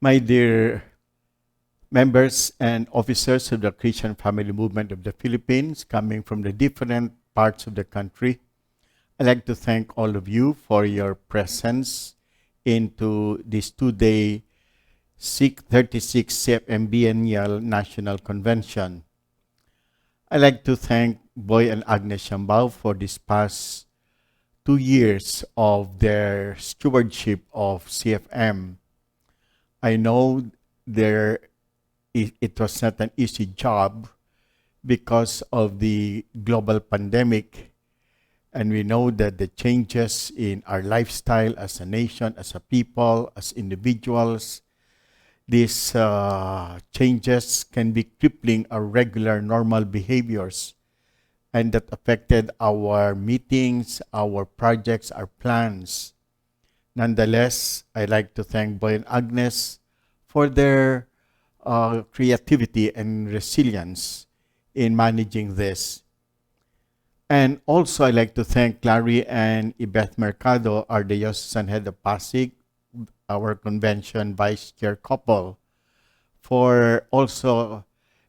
My dear members and officers of the Christian Family Movement of the Philippines, coming from the different parts of the country, I'd like to thank all of you for your presence into this two-day 36th CFM Biennial National Convention. I'd like to thank Boy and Agnes Shambao for this past 2 years of their stewardship of CFM. I know there it was not an easy job because of the global pandemic. And we know that the changes in our lifestyle as a nation, as a people, as individuals, these changes can be crippling our regular normal behaviors, and that affected our meetings, our projects, our plans. Nonetheless, I'd like to thank Boy and Agnes for their creativity and resilience in managing this. And also, I'd like to thank Larry and Ibeth Mercado, our diocesan head of Pasig, our convention vice chair couple, for also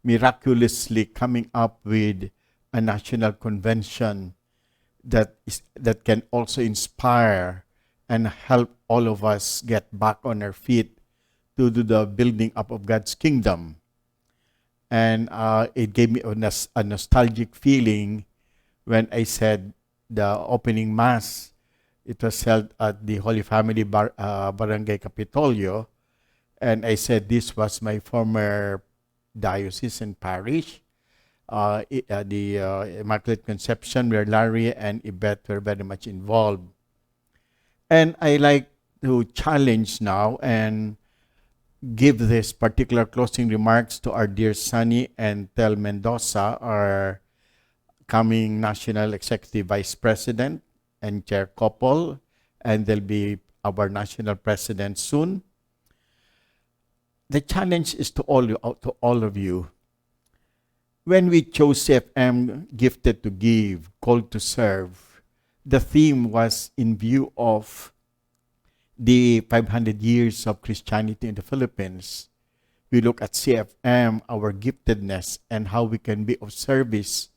miraculously coming up with a national convention that can also inspire and help all of us get back on our feet to do the building up of God's kingdom. And it gave me a nostalgic feeling when I said the opening mass. It was held at the Holy Family Barangay Capitolio, and I said this was my former diocese and parish, the Immaculate Conception, where Larry and Yvette were very much involved. And I like to challenge now and give this particular closing remarks to our dear Sunny and Tel Mendoza, our coming National Executive Vice President and Chair couple, and they'll be our National President soon. The challenge is to all of you. When we chose CFM, Gifted to Give, Called to Serve, the theme was in view of the 500 years of Christianity in the Philippines. We look at CFM, our giftedness, and how we can be of service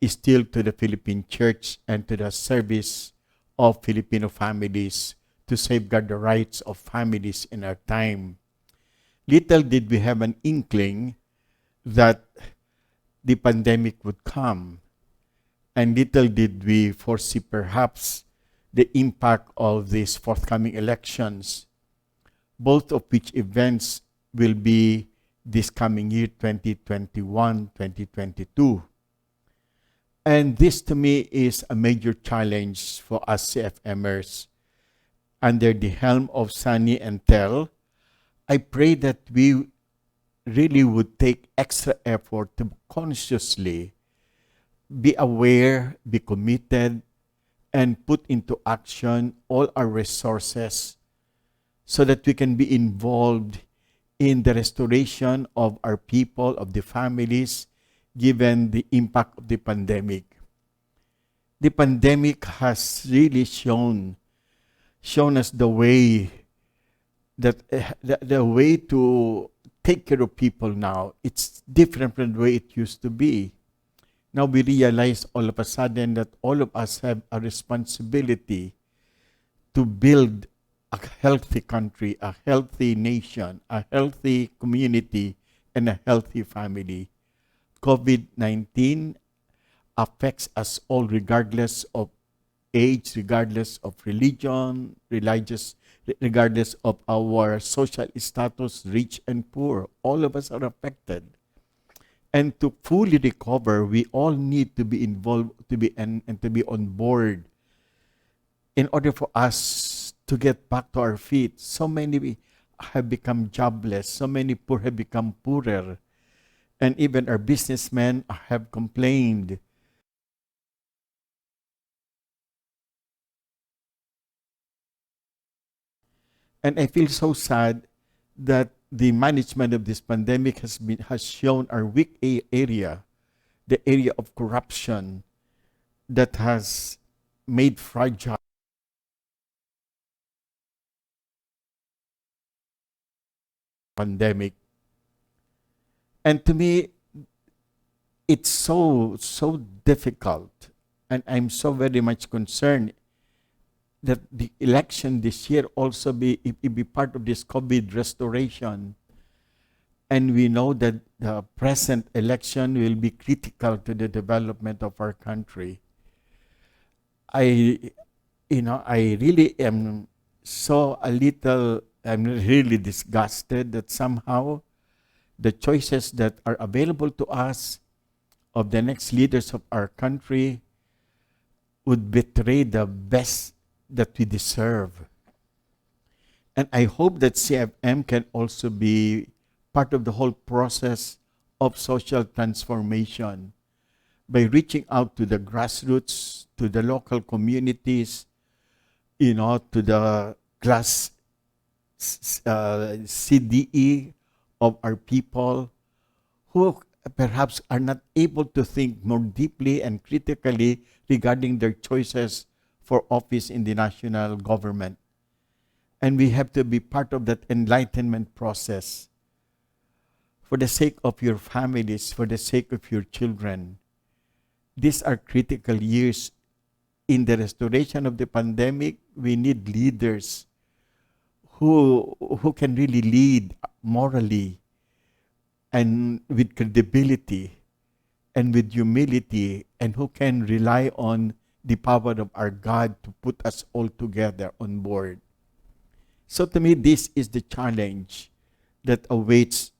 still to the Philippine Church and to the service of Filipino families to safeguard the rights of families in our time. Little did we have an inkling that the pandemic would come, and little did we foresee perhaps the impact of these forthcoming elections, both of which events will be this coming year, 2021, 2022. And this to me is a major challenge for us CFMers. Under the helm of Sunny and Tel, I pray that we really would take extra effort to consciously be aware, be committed, and put into action all our resources so that we can be involved in the restoration of our people, of the families, given the impact of the pandemic. The pandemic has really shown us the way that the way to take care of people now. It's different from the way it used to be. Now we realize all of a sudden that all of us have a responsibility to build a healthy country, a healthy nation, a healthy community, and a healthy family. COVID-19 affects us all regardless of age, regardless of religion, regardless of our social status, rich and poor. All of us are affected. And to fully recover, we all need to be involved and to be on board in order for us to get back to our feet. So many have become jobless. So many poor have become poorer. And even our businessmen have complained. And I feel so sad that the management of this pandemic has shown our weak area, the area of corruption that has made fragile pandemic. And to me, it's so difficult, and I'm so very much concerned that the election this year also be part of this COVID restoration. And we know that the present election will be critical to the development of our country. I, I really am I'm really disgusted that somehow the choices that are available to us of the next leaders of our country would betray the best that we deserve. And I hope that CFM can also be part of the whole process of social transformation by reaching out to the grassroots, to the local communities, to the class CDE of our people who perhaps are not able to think more deeply and critically regarding their choices for office in the national government. And we have to be part of that enlightenment process for the sake of your families, for the sake of your children. These are critical years. In the restoration of the pandemic, we need leaders who can really lead morally and with credibility and with humility, and who can rely on the power of our God to put us all together on board. So to me, this is the challenge that awaits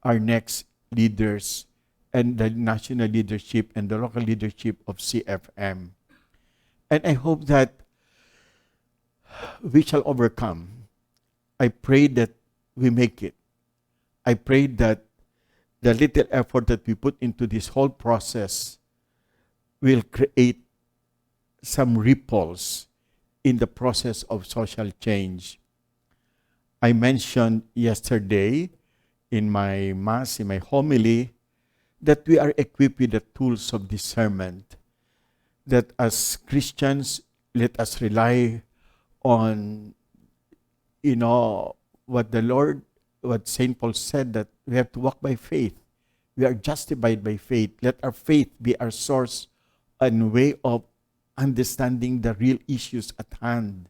our next leaders and the national leadership and the local leadership of CFM. And I hope that we shall overcome. I pray that we make it. I pray that the little effort that we put into this whole process will create some ripples in the process of social change. I mentioned yesterday in my mass, in my homily, that we are equipped with the tools of discernment. That as Christians, let us rely on, what St. Paul said, that we have to walk by faith. We are justified by faith. Let our faith be our source and way of understanding the real issues at hand.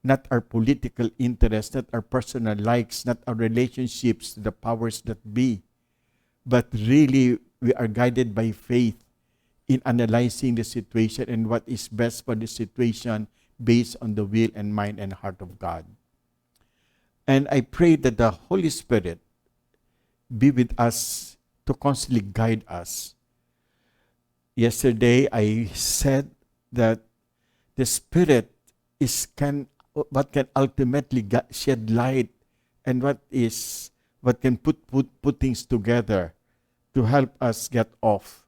Not our political interests, not our personal likes, not our relationships to the powers that be. But really, we are guided by faith in analyzing the situation and what is best for the situation based on the will and mind and heart of God. And I pray that the Holy Spirit be with us to constantly guide us. Yesterday, I said that the Spirit what can ultimately shed light, and what can put things together to help us get off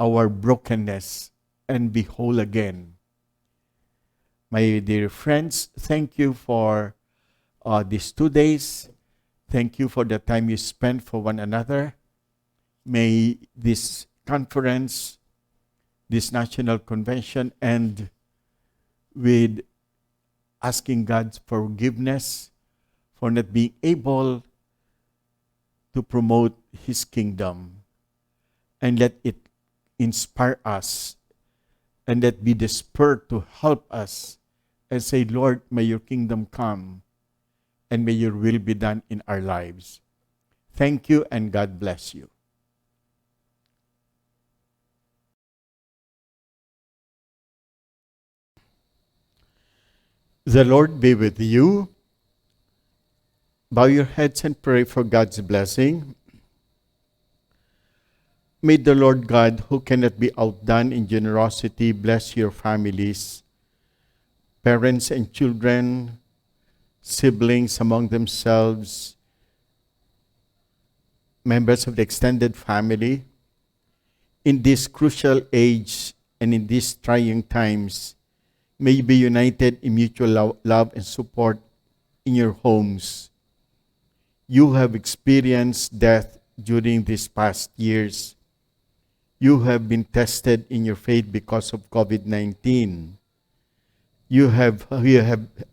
our brokenness and be whole again. My dear friends, thank you for these 2 days. Thank you for the time you spent for one another. May this conference, this national convention, end with asking God's forgiveness for not being able to promote His kingdom. And let it inspire us, and let be the spur to help us and say, Lord, may your kingdom come, and may your will be done in our lives. Thank you, and God bless you. The Lord be with you. Bow your heads and pray for God's blessing. May the Lord God, who cannot be outdone in generosity, bless your families, parents and children, siblings among themselves, members of the extended family. In this crucial age and in these trying times, may you be united in mutual love and support in your homes. You have experienced death during these past years. You have been tested in your faith because of COVID-19. You have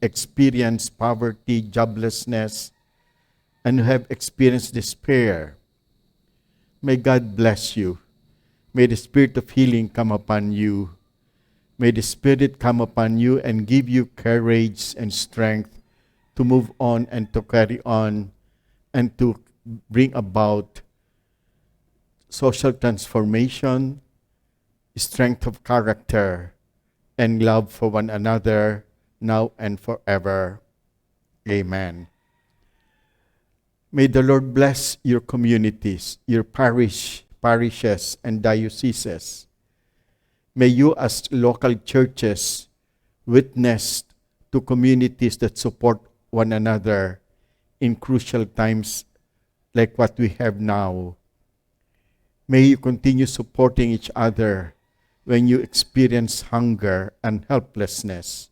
experienced poverty, joblessness, and who have experienced despair. May God bless you. May the spirit of healing come upon you. May the Spirit come upon you and give you courage and strength to move on and to carry on and to bring about social transformation, strength of character, and love for one another now and forever. Amen. May the Lord bless your communities, your parishes, and dioceses. May you as local churches witness to communities that support one another in crucial times like what we have now. May you continue supporting each other when you experience hunger and helplessness,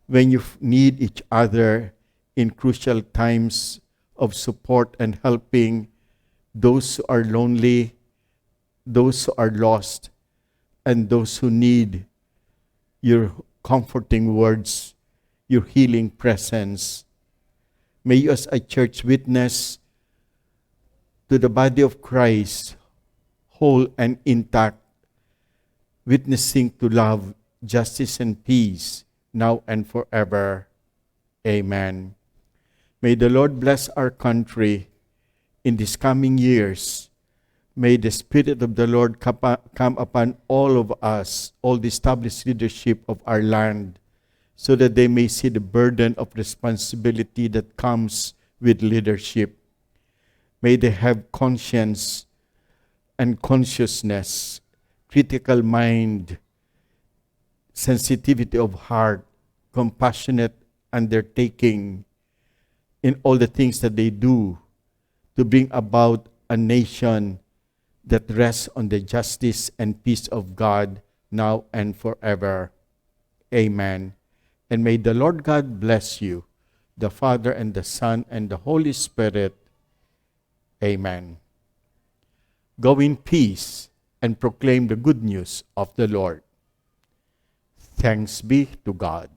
when you need each other in crucial times of support and helping those who are lonely, those who are lost, and those who need your comforting words, your healing presence. May you as a church witness to the body of Christ, whole and intact, witnessing to love, justice, and peace, now and forever. Amen. May the Lord bless our country in these coming years. May the Spirit of the Lord come upon all of us, all the established leadership of our land, so that they may see the burden of responsibility that comes with leadership. May they have conscience and consciousness, critical mind, sensitivity of heart, compassionate undertaking in all the things that they do to bring about a nation that rests on the justice and peace of God now and forever. Amen. And may the Lord God bless you, the Father and the Son and the Holy Spirit. Amen. Go in peace and proclaim the good news of the Lord. Thanks be to God.